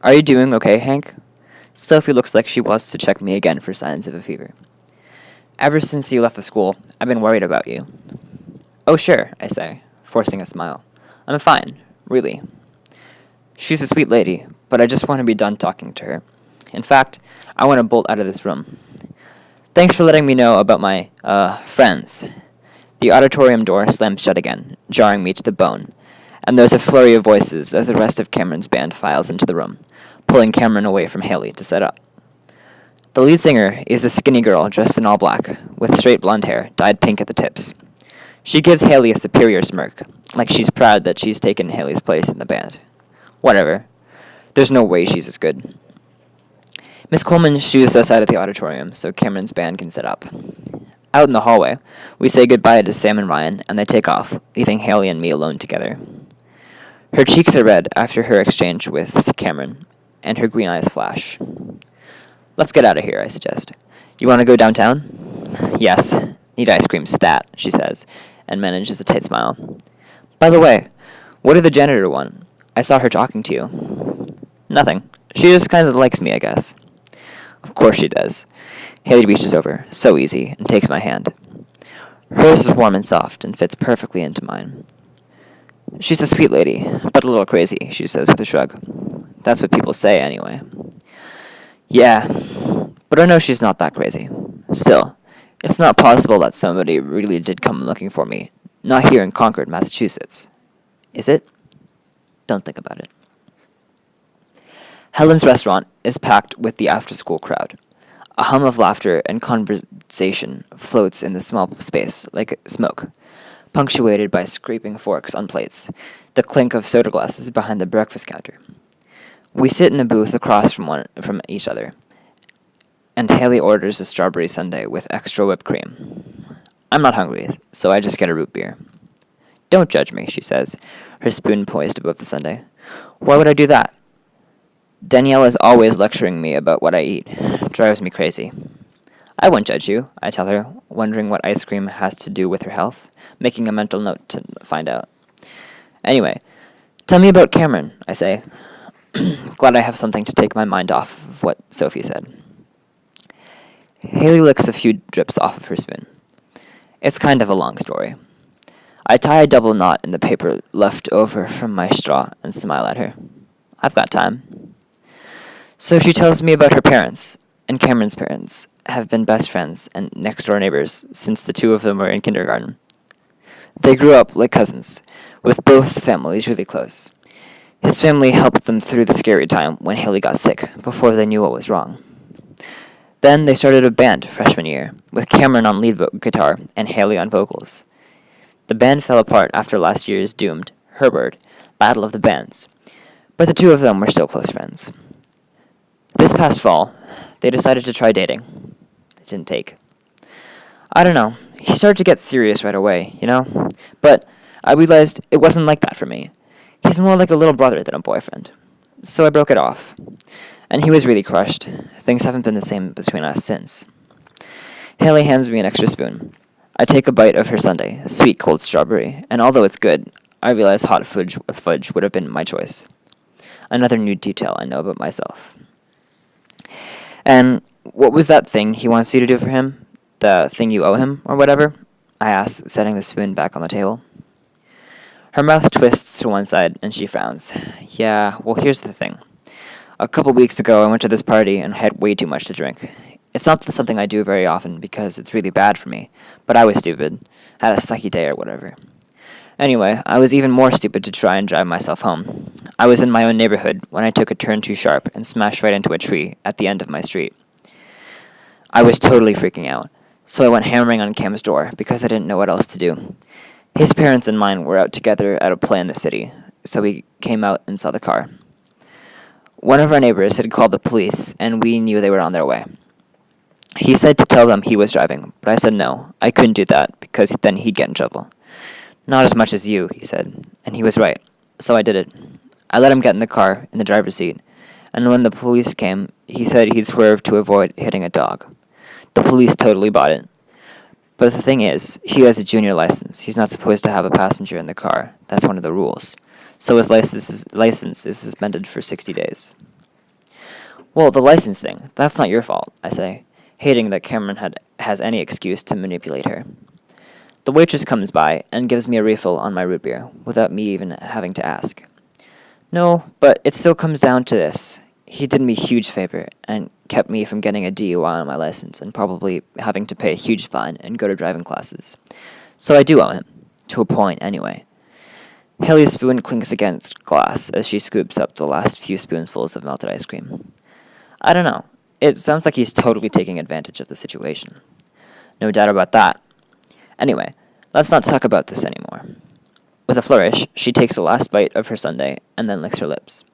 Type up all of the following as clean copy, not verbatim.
Are you doing okay, Hank? Sophie looks like she wants to check me again for signs of a fever. Ever since you left the school, I've been worried about you. Oh, sure, I say, forcing a smile. I'm fine, really. She's a sweet lady, but I just want to be done talking to her. In fact, I want to bolt out of this room. Thanks for letting me know about my, friends. The auditorium door slams shut again, jarring me to the bone, and there's a flurry of voices as the rest of Cameron's band files into the room, pulling Cameron away from Haley to set up. The lead singer is the skinny girl dressed in all black, with straight blonde hair, dyed pink at the tips. She gives Haley a superior smirk, like she's proud that she's taken Haley's place in the band. Whatever. There's no way she's as good. Miss Coleman shoos us out of the auditorium so Cameron's band can set up. Out in the hallway, we say goodbye to Sam and Ryan, and they take off, leaving Haley and me alone together. Her cheeks are red after her exchange with Cameron, and her green eyes flash. Let's get out of here, I suggest. You want to go downtown? Yes. Need ice cream stat, she says, and manages a tight smile. By the way, what did the janitor want? I saw her talking to you. Nothing. She just kind of likes me, I guess. Of course she does. Haley reaches over, so easy, and takes my hand. Hers is warm and soft, and fits perfectly into mine. She's a sweet lady, but a little crazy, she says with a shrug. That's what people say, anyway. Yeah, but I know she's not that crazy. Still, it's not possible that somebody really did come looking for me, not here in Concord, Massachusetts. Is it? Don't think about it. Helen's restaurant is packed with the after-school crowd. A hum of laughter and conversation floats in the small space like smoke, punctuated by scraping forks on plates, the clink of soda glasses behind the breakfast counter. We sit in a booth across from each other, and Haley orders a strawberry sundae with extra whipped cream. I'm not hungry, so I just get a root beer. Don't judge me, she says, her spoon poised above the sundae. Why would I do that? Danielle is always lecturing me about what I eat. Drives me crazy. I won't judge you, I tell her, wondering what ice cream has to do with her health, making a mental note to find out. Anyway, tell me about Cameron, I say. Glad I have something to take my mind off of what Sophie said. Haley licks a few drips off of her spoon. It's kind of a long story. I tie a double knot in the paper left over from my straw and smile at her. I've got time. So she tells me about her parents, and Cameron's parents have been best friends and next-door neighbors since the two of them were in kindergarten. They grew up like cousins, with both families really close. His family helped them through the scary time when Haley got sick, before they knew what was wrong. Then they started a band freshman year, with Cameron on lead guitar and Haley on vocals. The band fell apart after last year's doomed, Herbert, Battle of the Bands, but the two of them were still close friends. This past fall, they decided to try dating. It didn't take. I don't know, he started to get serious right away, you know? But I realized it wasn't like that for me. He's more like a little brother than a boyfriend. So I broke it off. And he was really crushed. Things haven't been the same between us since. Haley hands me an extra spoon. I take a bite of her sundae, sweet cold strawberry, and although it's good, I realize hot fudge would have been my choice. Another new detail I know about myself. And what was that thing he wants you to do for him? The thing you owe him, or whatever? I ask, setting the spoon back on the table. Her mouth twists to one side, and she frowns. Yeah, well, here's the thing. A couple weeks ago, I went to this party and had way too much to drink. It's not something I do very often because it's really bad for me, but I was stupid. Had a sucky day or whatever. Anyway, I was even more stupid to try and drive myself home. I was in my own neighborhood when I took a turn too sharp and smashed right into a tree at the end of my street. I was totally freaking out, so I went hammering on Cam's door because I didn't know what else to do. His parents and mine were out together at a play in the city, so we came out and saw the car. One of our neighbors had called the police, and we knew they were on their way. He said to tell them he was driving, but I said no, I couldn't do that, because then he'd get in trouble. Not as much as you, he said, and he was right, so I did it. I let him get in the car, in the driver's seat, and when the police came, he said he'd swerved to avoid hitting a dog. The police totally bought it. But the thing is, he has a junior license. He's not supposed to have a passenger in the car. That's one of the rules. So his license is suspended for 60 days. Well, the license thing, that's not your fault, I say, hating that Cameron has any excuse to manipulate her. The waitress comes by and gives me a refill on my root beer, without me even having to ask. No, but it still comes down to this. He did me a huge favor and kept me from getting a DUI on my license and probably having to pay a huge fine and go to driving classes. So I do owe him. To a point, anyway. Haley's spoon clinks against glass as she scoops up the last few spoonfuls of melted ice cream. I don't know. It sounds like he's totally taking advantage of the situation. No doubt about that. Anyway, let's not talk about this anymore. With a flourish, she takes the last bite of her sundae and then licks her lips.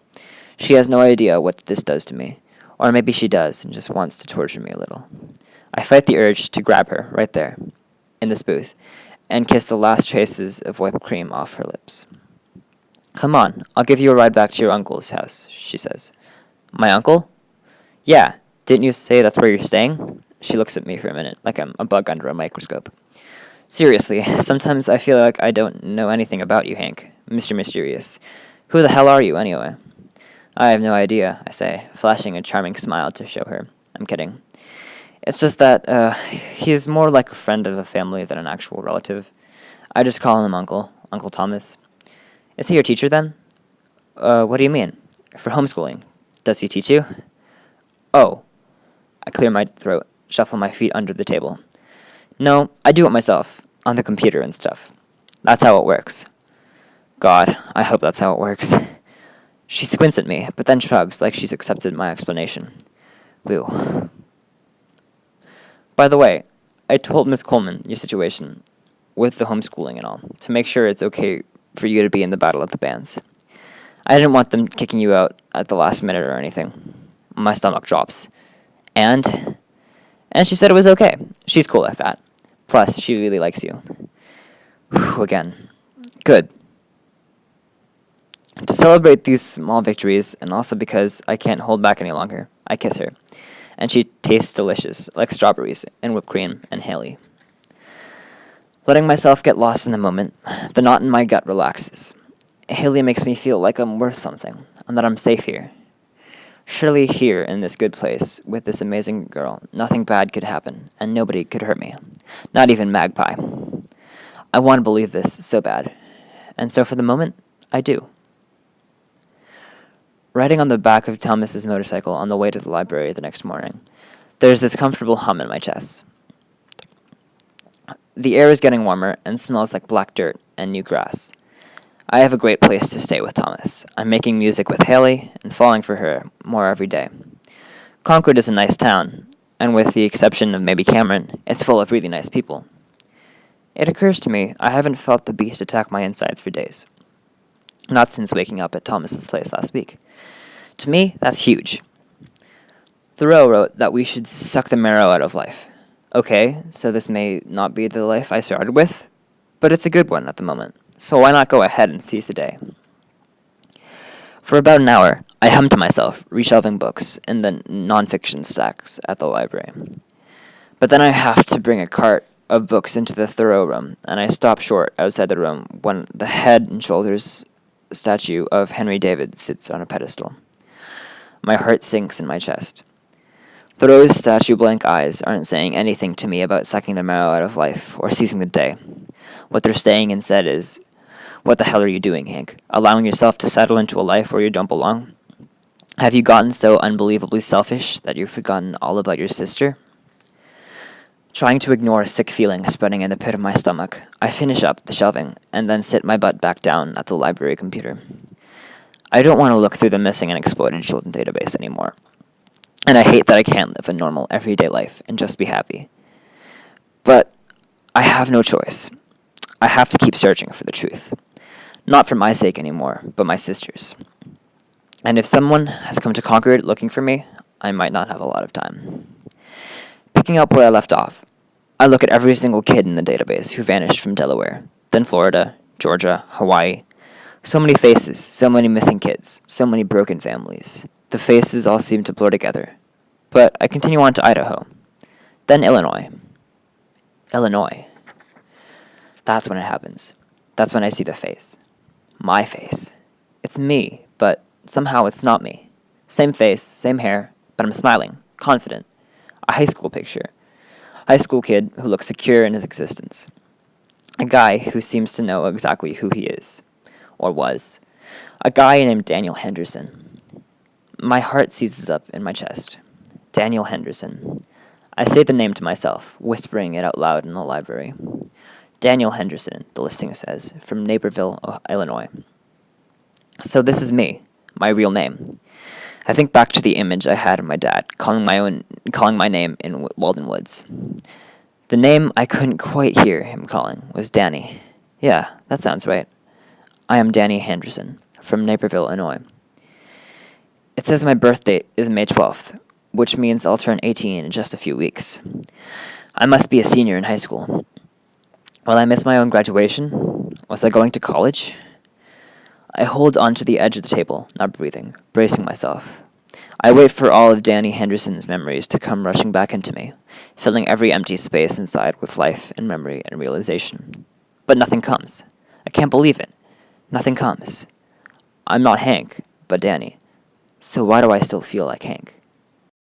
She has no idea what this does to me, or maybe she does and just wants to torture me a little. I fight the urge to grab her right there, in this booth, and kiss the last traces of whipped cream off her lips. Come on, I'll give you a ride back to your uncle's house, she says. My uncle? Yeah, didn't you say that's where you're staying? She looks at me for a minute, like I'm a bug under a microscope. Seriously, sometimes I feel like I don't know anything about you, Hank. Mr. Mysterious. Who the hell are you, anyway? I have no idea, I say, flashing a charming smile to show her. I'm kidding. It's just that, he's more like a friend of the family than an actual relative. I just call him Uncle Thomas. Is he your teacher, then? What do you mean? For homeschooling. Does he teach you? Oh. I clear my throat, shuffle my feet under the table. No, I do it myself, on the computer and stuff. That's how it works. God, I hope that's how it works. She squints at me, but then shrugs like she's accepted my explanation. Whew. By the way, I told Miss Coleman your situation, with the homeschooling and all, to make sure it's okay for you to be in the battle of the bands. I didn't want them kicking you out at the last minute or anything. My stomach drops. And she said it was okay. She's cool like that. Plus, she really likes you. Whew, again. Good. To celebrate these small victories, and also because I can't hold back any longer, I kiss her. And she tastes delicious, like strawberries and whipped cream and Haley. Letting myself get lost in the moment, the knot in my gut relaxes. Haley makes me feel like I'm worth something, and that I'm safe here. Surely here, in this good place, with this amazing girl, nothing bad could happen, and nobody could hurt me. Not even Magpie. I want to believe this so bad. And so for the moment, I do. Riding on the back of Thomas's motorcycle on the way to the library the next morning, there's this comfortable hum in my chest. The air is getting warmer and smells like black dirt and new grass. I have a great place to stay with Thomas. I'm making music with Haley and falling for her more every day. Concord is a nice town, and with the exception of maybe Cameron, it's full of really nice people. It occurs to me I haven't felt the beast attack my insides for days. Not since waking up at Thomas's place last week. To me, that's huge. Thoreau wrote that we should suck the marrow out of life. Okay, so this may not be the life I started with, but it's a good one at the moment. So why not go ahead and seize the day? For about an hour, I hum to myself, reshelving books in the nonfiction stacks at the library. But then I have to bring a cart of books into the Thoreau room, and I stop short outside the room when the head and shoulders statue of Henry David sits on a pedestal. My heart sinks in my chest. Thoreau's statue-blank eyes aren't saying anything to me about sucking the marrow out of life or seizing the day. What they're saying instead is, what the hell are you doing, Hank? Allowing yourself to settle into a life where you don't belong? Have you gotten so unbelievably selfish that you've forgotten all about your sister? Trying to ignore a sick feeling spreading in the pit of my stomach, I finish up the shelving and then sit my butt back down at the library computer. I don't want to look through the missing and exploited children database anymore. And I hate that I can't live a normal, everyday life and just be happy. But I have no choice. I have to keep searching for the truth. Not for my sake anymore, but my sister's. And if someone has come to Concord looking for me, I might not have a lot of time. Picking up where I left off, I look at every single kid in the database who vanished from Delaware, then Florida, Georgia, Hawaii. So many faces, so many missing kids, so many broken families. The faces all seem to blur together. But I continue on to Idaho. Then Illinois. Illinois. That's when it happens. That's when I see the face. My face. It's me, but somehow it's not me. Same face, same hair, but I'm smiling, confident. A high school picture. High school kid who looks secure in his existence. A guy who seems to know exactly who he is, or was. A guy named Daniel Henderson. My heart seizes up in my chest. Daniel Henderson. I say the name to myself, whispering it out loud in the library. Daniel Henderson, the listing says, from Naperville, Illinois. So this is me, my real name. I think back to the image I had of my dad calling my name in Walden Woods. The name I couldn't quite hear him calling was Danny. Yeah, that sounds right. I am Danny Henderson, from Naperville, Illinois. It says my birth date is May 12th, which means I'll turn 18 in just a few weeks. I must be a senior in high school. Will I miss my own graduation? Was I going to college? I hold onto the edge of the table, not breathing, bracing myself. I wait for all of Danny Henderson's memories to come rushing back into me, filling every empty space inside with life and memory and realization. But nothing comes. I can't believe it. Nothing comes. I'm not Hank, but Danny. So why do I still feel like Hank?